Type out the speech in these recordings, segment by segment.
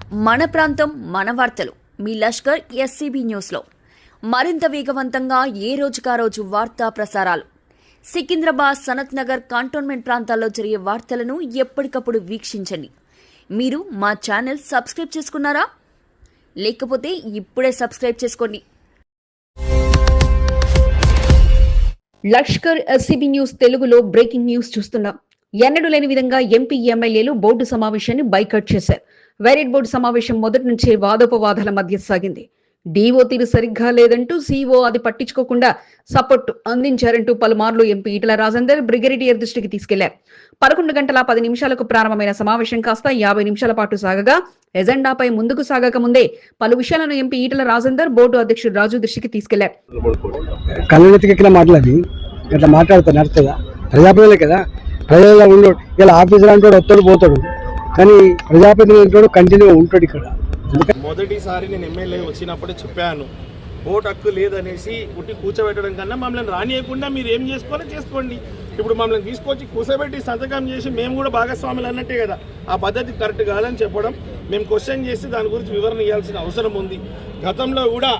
మన ప్రాంతం మన వార్తలు మీ లష్కర్ ఎస్సీబీ న్యూస్లో మరింత వేగవంతంగా ఏ రోజుకా రోజు వార్తా ప్రసారాలు. సికింద్రాబాద్, సనత్ నగర్, కంటోన్మెంట్ ప్రాంతాల్లో జరిగే వార్తలను ఎప్పటికప్పుడు వీక్షించండి. మీరు మా ఛానల్ సబ్స్క్రైబ్ చేసుకున్నారా? లేకపోతే ఇప్పుడే సబ్స్క్రైబ్ చేసుకోండి. లష్కర్ ఎస్సీబీ న్యూస్ తెలుగులో బ్రేకింగ్ న్యూస్ చూస్తున్నాం. ఎన్నడూ లేని విధంగా ఎంపీ ఎమ్మెల్యేలు బోర్డు సమావేశాన్ని బైకట్ చేశారు. వైరెడ్ బోర్డు సమావేశం మొదటి నుంచే వాదోపవాదాల మధ్య సాగింది. డీఓ తీరు సరిగ్గా లేదంటూ సీఓ అది పట్టించుకోకుండా సపోర్ట్ అందించారంటూ పలుమార్లు ఎంపీ ఈటల రాజేందర్ బ్రిగేడియర్ దృష్టికి తీసుకెళ్లారు. 11:10 ప్రారంభమైన సమావేశం కాస్త 50 నిమిషాల పాటు సాగగా ఎజెండాపై ముందుకు సాగక ముందే పలు విషయాలను ఎంపీ ఈటల రాజేందర్ బోర్డు అధ్యక్షుడు రాజు దృష్టికి తీసుకెళ్లారు. ప్రజాప్రతినిధులే కదా, ప్రజల్లో ఉండడు. ఇలా ఆఫీసర్ అంటాడు, వస్తాడు పోతాడు, కానీ ప్రజాప్రతినిధి అంటాడు కంటిన్యూ ఉంటాడు. ఇక్కడ మొదటిసారి నేను ఎమ్మెల్యే వచ్చినప్పుడే చెప్పాను, ఓటు హక్కు లేదనేసి ఉట్టి కూర్చోబెట్టడం కన్నా మమ్మల్ని రానియకుండా మీరు ఏం చేసుకోండి. ఇప్పుడు మమ్మల్ని తీసుకొచ్చి కూర్చోబెట్టి సంతకం చేసి మేము కూడా భాగస్వాములు అన్నట్టే కదా. ఆ పద్ధతి కరెక్ట్ కాదని చెప్పడం, మేము క్వశ్చన్ చేసి దాని గురించి వివరణ ఇవ్వాల్సిన అవసరం ఉంది. గతంలో కూడా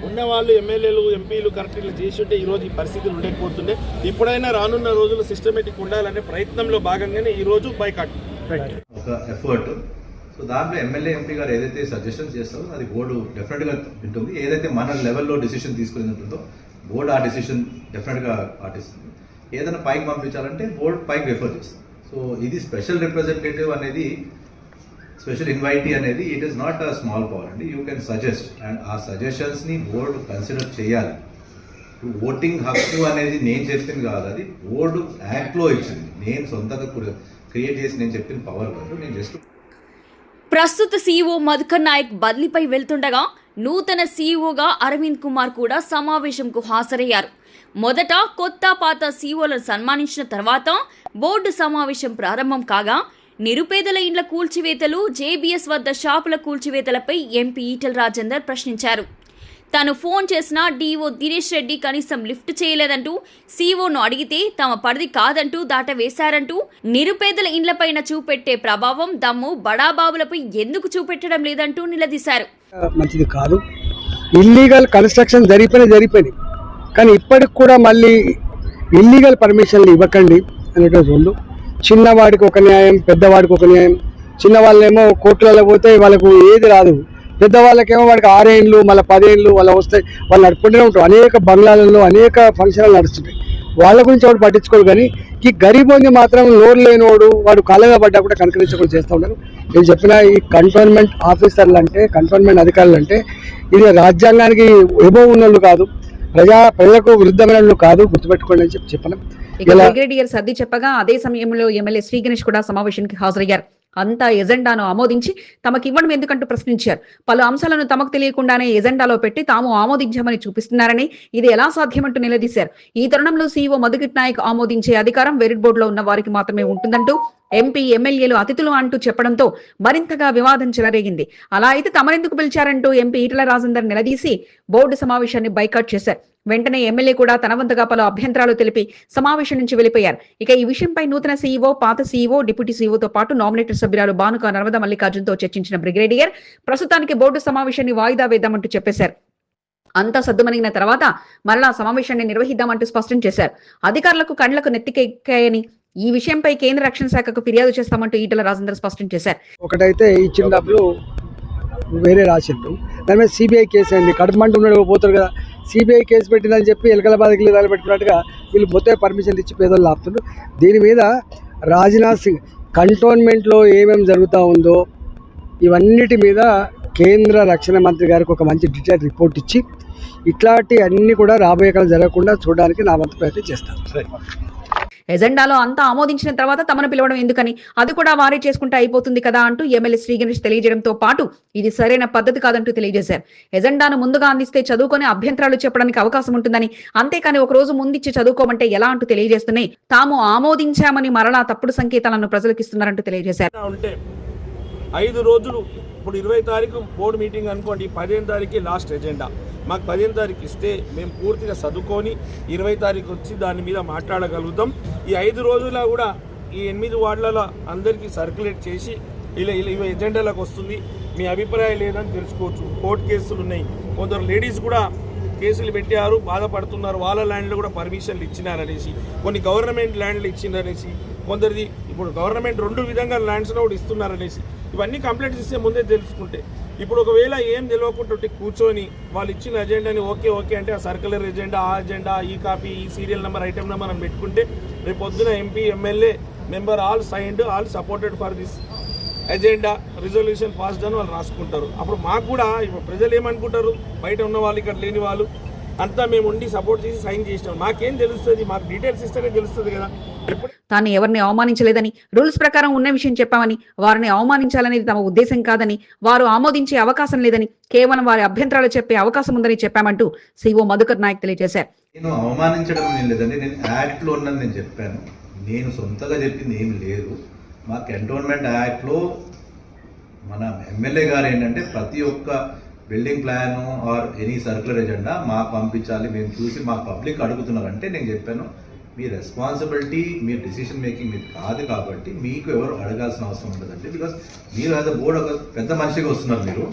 ఉన్నవాళ్ళు ఎమ్మెల్యేలు ఎంపీలు కరెక్ట్గా చేసి ఉంటే ఈరోజు ఈ పరిస్థితులు ఉండకపోతుండే. ఇప్పుడైనా రానున్న రోజులు సిస్టమేటిక్ ఉండాలనే ప్రయత్నంలో భాగంగానే ఈరోజు బైకాట్ ఒక ఎఫర్ట్. సో దాంట్లో ఎమ్మెల్యే ఎంపీ గారు ఏదైతే సజెషన్స్ చేస్తారో అది బోర్డు డెఫినెట్గా వింటుంది. ఏదైతే మన లెవెల్లో డిసిషన్ తీసుకుని ఉంటుందో బోర్డు ఆ డిసిషన్ డెఫినెట్గా పాటిస్తుంది. ఏదైనా పైకి పంపించాలంటే బోర్డు పైకి రిఫర్ చేస్తుంది. సో ఇది స్పెషల్ రిప్రజెంటేటివ్ అనేది, స్పెషల్ ఇన్వైటీ అనేది it is not a small power అండి. యూ కెన్ సజెస్ట్ అండ్ ఆ సజెషన్స్ని బోర్డు కన్సిడర్ చేయాలి. ఓటింగ్ హక్కు అనేది నేను చెప్పింది కాదు, అది బోర్డు యాక్ట్లో ఇచ్చింది. నేను సొంతంగా క్రియేట్ చేసి నేను చెప్పిన పవర్ కాదు. నేను జస్ట్ ప్రస్తుత సీఈఓ మధుకర్ నాయక్ బదిలీపై వెళ్తుండగా నూతన సీఈఓగా అరవింద్ కుమార్ కూడా సమావేశంకు హాజరయ్యారు. మొదట కొత్త పాత సీఈఓలను సన్మానించిన తర్వాత బోర్డు సమావేశం ప్రారంభం కాగా నిరుపేదల ఇండ్ల కూల్చివేతలు, జేబీఎస్ వద్ద షాపుల కూల్చివేతలపై ఎంపీ ఈటల రాజేందర్ ప్రశ్నించారు. తాను ఫోన్ చేసినా డీఓ దినేష్ రెడ్డి కనీసం లిఫ్ట్ చేయలేదంటూ, సీఓను అడిగితే తమ పరిధి కాదంటూ దాటవేశారంటూ, నిరుపేదల ఇండ్లపైన చూపెట్టే ప్రభావం దమ్ము బడాబాబులపై ఎందుకు చూపెట్టడం లేదంటూ నిలదీశారు. మంచిది కాదు. ఇల్లీగల్ కన్స్ట్రక్షన్ జరిపోయింది, కానీ ఇప్పటికి కూడా మళ్ళీ ఇల్లీగల్ పర్మిషన్లు ఇవ్వకండి అనేటువంటి రెండు. చిన్నవాడికి ఒక న్యాయం, పెద్దవాడికి ఒక న్యాయం. చిన్నవాళ్ళేమో కోర్టులలో పోతే వాళ్ళకు ఏది రాదు, పెద్దవాళ్ళకేమో వాడికి 6 ఏళ్ళు మళ్ళీ 10 ఏళ్ళు వాళ్ళు వస్తాయి. వాళ్ళు నడుపుకుంటూనే ఉంటారు. అనేక బంగ్లాలలో అనేక ఫంక్షన్లు నడుస్తుంటాయి. వాళ్ళ గురించి వాడు పట్టించుకోడు. కానీ ఈ గరీబోని మాత్రం నోరు లేనివాడు వాడు కాలంగా పడ్డా కూడా కనుకరించకుండా చేస్తూ ఉన్నారు. నేను చెప్పిన ఈ కంటోన్మెంట్ ఆఫీసర్లు అంటే, కంటోన్మెంట్ అధికారులు అంటే ఇది రాజ్యాంగానికి ఎబో ఉన్నోళ్ళు కాదు, ప్రజలకు విరుద్ధమైన కాదు, గుర్తుపెట్టుకోండి అని చెప్పిన బ్రిగేడియర్ సర్ది చెప్పగా అదే సమయంలో ఎమ్మెల్యే శ్రీ గణేష్ కూడా సమావేశానికి హాజరయ్యారు. అంతా ఎజెండాను ఆమోదించి తమకివ్వడం ఎందుకంటూ ప్రశ్నించారు. పలు అంశాలను తమకు తెలియకుండానే ఎజెండాలో పెట్టి తాము ఆమోదించామని చూపిస్తున్నారని, ఇది ఎలా సాధ్యమంటూ నిలదీశారు. ఈ తరుణంలో సీఈఓ మధుకర్ నాయక్ ఆమోదించే అధికారం వెరిడ్ బోర్డులో ఉన్న వారికి మాత్రమే ఉంటుందంటూ ఎంపీ ఎమ్మెల్యేలు అతిథులు అంటూ చెప్పడంతో మరింతగా వివాదం చెలరేగింది. అలా అయితే తమరెందుకు పిలిచారంటూ ఎంపీ ఈటల రాజేందర్ నిలదీసి బోర్డు సమావేశాన్ని బైకాట్ చేశారు. వెంటనే ఎమ్మెల్యే కూడా తన వంతుగా పలు అభ్యంతరాలు తెలిపి సమావేశం నుంచి వెళ్లిపోయారు. ఇక ఈ విషయంపై నూతన సీఈఓ, పాత సీఈఓ, డిప్యూటీ సీఈఓతో పాటు నామినేటెడ్ సభ్యురాలు బానుక నర్మదా మల్లికార్జున్తో చర్చించిన బ్రిగేడియర్ ప్రస్తుతానికి బోర్డు సమావేశాన్ని వాయిదా వేద్దామంటూ చెప్పేశారు. అంతా సద్దుమణిగిన తర్వాత మరలా సమావేశాన్ని నిర్వహిద్దామంటూ స్పష్టం చేశారు. అధికారులకు కండ్లకు నెత్తికెక్కాయని, ఈ విషయంపై కేంద్ర రక్షణ శాఖకు ఫిర్యాదు చేస్తామంటూ ఈటల రాజేందర్ స్పష్టం చేశారు. ఒకటైతే ఇచ్చిన డబ్బులు వేరే రాసిండు, దాని మీద సిబిఐ కేసు అయింది. కడుపుమంటూ ఉన్నాడు పోతారు కదా, సిబిఐ కేసు పెట్టిందని చెప్పి ఎలకల బాధకి లేదా పెట్టుకున్నట్టుగా వీళ్ళు మొత్తం పర్మిషన్ ఇచ్చి పేదలు ఆపుతున్నారు. దీని మీద రాజ్నాథ్ సింగ్ కంటోన్మెంట్లో ఏమేమి జరుగుతూ ఉందో ఇవన్నిటి మీద కేంద్ర రక్షణ మంత్రి గారికి ఒక మంచి డీటెయిల్ రిపోర్ట్ ఇచ్చి ఇట్లాంటి అన్ని కూడా రాబోయే కాలం జరగకుండా చూడడానికి నా వంతు ప్రయత్నం చేస్తాను. ఎజెండాలో అంతా ఆమోదించిన తర్వాత తమను పిలవడం ఎందుకని, అది కూడా వారే చేసుకుంటే అయిపోతుంది కదా అంటూ ఎమ్మెల్యే శ్రీ గణేష్ తెలియజేయడంతో పాటు ఇది సరైన పద్ధతి కాదంటూ తెలియజేశారు. ఎజెండాను ముందుగా అందిస్తే చదువుకొని అభ్యంతరాలు చెప్పడానికి అవకాశం ఉంటుందని, అంతేకాని ఒక రోజు ముందిచ్చి చదువుకోమంటే ఎలా అంటూ తెలియజేస్తున్నాయి. తాము ఆమోదించామని మరలా తప్పుడు సంకేతాలను ప్రజలకు ఇస్తున్నారంటూ తెలియజేశారు. 5 రోజులు ఇప్పుడు 20 తారీఖు బోర్డు మీటింగ్ అనుకోండి, 15 తారీఖు లాస్ట్ ఎజెండా. మాకు 15 తారీఖు ఇస్తే మేము పూర్తిగా చదువుకొని 20 తారీఖు వచ్చి దాని మీద మాట్లాడగలుగుతాం. ఈ 5 రోజుల్లో కూడా ఈ 8 వార్డులలో అందరికీ సర్క్యులేట్ చేసి ఇలా ఎజెండాలకు వస్తుంది, మీ అభిప్రాయం లేదని తెలుసుకోవచ్చు. కోర్టు కేసులు ఉన్నాయి, కొందరు లేడీస్ కూడా కేసులు పెట్టారు, బాధపడుతున్నారు. వాళ్ళ ల్యాండ్లో కూడా పర్మిషన్లు ఇచ్చినారనేసి, కొన్ని గవర్నమెంట్ ల్యాండ్లు ఇచ్చినారనేసి, కొందరిది ఇప్పుడు గవర్నమెంట్ 2 విధంగా ల్యాండ్స్లో కూడా ఇస్తున్నారనేసి, ఇవన్నీ కంప్లైంట్స్ ఇస్తే ముందే తెలుసుకుంటే. ఇప్పుడు ఒకవేళ ఏం తెలియకుండా కూర్చొని వాళ్ళు ఇచ్చిన ఎజెండాని ఓకే అంటే ఆ సర్క్యులర్ ఎజెండా, ఆ ఎజెండా, ఈ కాపీ, ఈ సీరియల్ నెంబర్, ఐటమ్ నెంబర్ అని పెట్టుకుంటే రేపు పొద్దున MP, MLA member all signed, all supported for this agenda, resolution passed అని వాళ్ళు రాసుకుంటారు. అప్పుడు మాకు కూడా ఇప్పుడు ప్రజలు ఏమనుకుంటారు, బయట ఉన్న వాళ్ళు, ఇక్కడ లేని వాళ్ళు అంతా మేము ఉండి సపోర్ట్ చేసి సైన్ చేసినాం. మాకేం తెలుస్తుంది, మాకు డీటెయిల్స్ ఇస్తేనే తెలుస్తుంది కదా. తాను ఎవరిని అవమానించలేదని, రూల్స్ ప్రకారం ఉన్న విషయం చెప్పామని, వారిని అవమానించాలనేది తమ ఉద్దేశం కాదని, వారు ఆమోదించే అవకాశం లేదని, కేవలం వారి అభ్యంతరాలు చెప్పే అవకాశం ఉందని చెప్పామంటూ సిఓ మధుకర్ నాయక్ తెలియజేశారు. నేను అవమానించడం ఏం లేదండి, నేను యాక్ట్లో ఉన్నది నేను చెప్పాను. నేను సొంతగా చెప్పింది ఏమి లేదు. మా కంటోన్మెంట్ యాక్ట్లో మన ఎమ్మెల్యే గారు ఏంటంటే ప్రతి ఒక్క building plan or any circular agenda మాకు పంపించాలి, మేము చూసి మా పబ్లిక్ అడుగుతున్నారంటే నేను చెప్పాను మీ రెస్పాన్సిబిలిటీ, మీ డెసిషన్ మేకింగ్ మీరు కాదు కాబట్టి మీకు ఎవరు అడగాల్సిన అవసరం ఉండదండి. బికాస్ మీరు యాజ్ అ బోర్డు ఒక పెద్ద మనిషిగా వస్తున్నారు మీరు.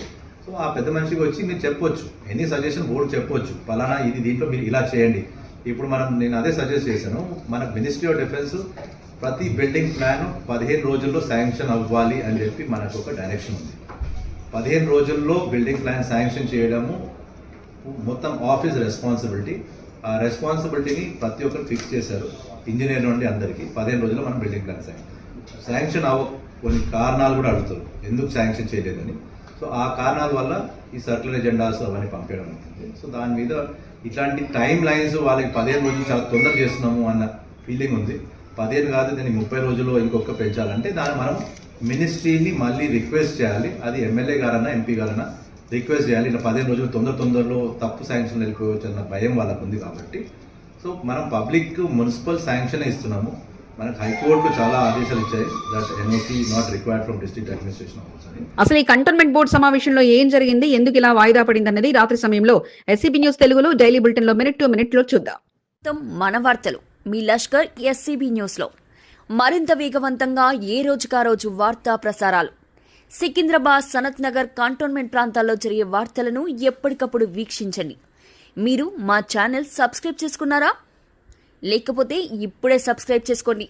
సో ఆ పెద్ద మనిషికి వచ్చి మీరు చెప్పొచ్చు, ఎనీ సజెషన్ బోర్డు చెప్పొచ్చు, పలానా ఇది దీంట్లో మీరు ఇలా చేయండి. ఇప్పుడు నేను అదే సజెస్ట్ చేశాను, మన మినిస్ట్రీ ఆఫ్ డిఫెన్స్ ప్రతి బిల్డింగ్ ప్లాన్ 15 రోజుల్లో శాంక్షన్ అవ్వాలి అని చెప్పి మనకు ఒక డైరెక్షన్ ఉంది. 15 రోజుల్లో బిల్డింగ్ ప్లాన్ శాంక్షన్ చేయడము మొత్తం ఆఫీస్ రెస్పాన్సిబిలిటీ. ఆ రెస్పాన్సిబిలిటీని ప్రతి ఒక్కరు ఫిక్స్ చేశారు, ఇంజనీర్ నుండి అందరికీ. 15 రోజుల్లో మనం బిల్డింగ్ ప్లాన్ శాంక్షన్ కొన్ని కారణాలు కూడా అడుగుతారు, ఎందుకు శాంక్షన్ చేయలేదని. సో ఆ కారణాల వల్ల ఈ సర్క్యులర్ ఎజెండాస్ అవన్నీ పంపించడం ఉంటుంది. సో దాని మీద ఇట్లాంటి టైం లైన్స్ వాళ్ళకి 15 రోజులు చాలా తొందర చేస్తున్నాము అన్న ఫీలింగ్ ఉంది. 15 కాదు, దాన్ని 30 రోజుల్లో ఇంకొక పెంచాలంటే దాన్ని మనం మినిస్ట్రీని మళ్ళీ రిక్వెస్ట్ చేయాలి. అది ఎమ్మెల్యే గారన్నా ఎంపీ గారన్నా రిక్వెస్ట్ చేయాలి. ఇలా 15 రోజులు తొందరలో తప్పు శాంక్షన్ వెళ్ళిపోవచ్చు అన్న భయం వాళ్ళకు ఉంది కాబట్టి. సో మనం పబ్లిక్ మున్సిపల్ శాంక్షన్ ఇస్తున్నాము. మనకు హైకోర్టు చాలా ఆదేశాలు ఇచ్చాయి, that NOC not required from district administration office అని. అసలు ఈ కంటోన్మెంట్ బోర్డు సమావేశంలో ఏం జరిగింది, ఎందుకు ఇలా వాయిదా పడిందన్నది రాత్రి సమయంలో ఎస్సీబీ న్యూస్ తెలుగులో డైలీ బులెటిన్ లో మినిట్ టు మినిట్ లో చూద్దాం. మన వార్తలు మీ లష్కర్ ఎస్సీబీ న్యూస్ లో మరింత వేగవంతంగా ఏ రోజుకా రోజు వార్తా ప్రసారాలు. సికింద్రాబాద్, సనత్ నగర్, కంటోన్మెంట్ ప్రాంతాల్లో జరిగే వార్తలను ఎప్పటికప్పుడు వీక్షించండి. మీరు మా ఛానల్ సబ్స్క్రైబ్ చేసుకున్నారా? లేకపోతే ఇప్పుడే సబ్స్క్రైబ్ చేసుకోండి.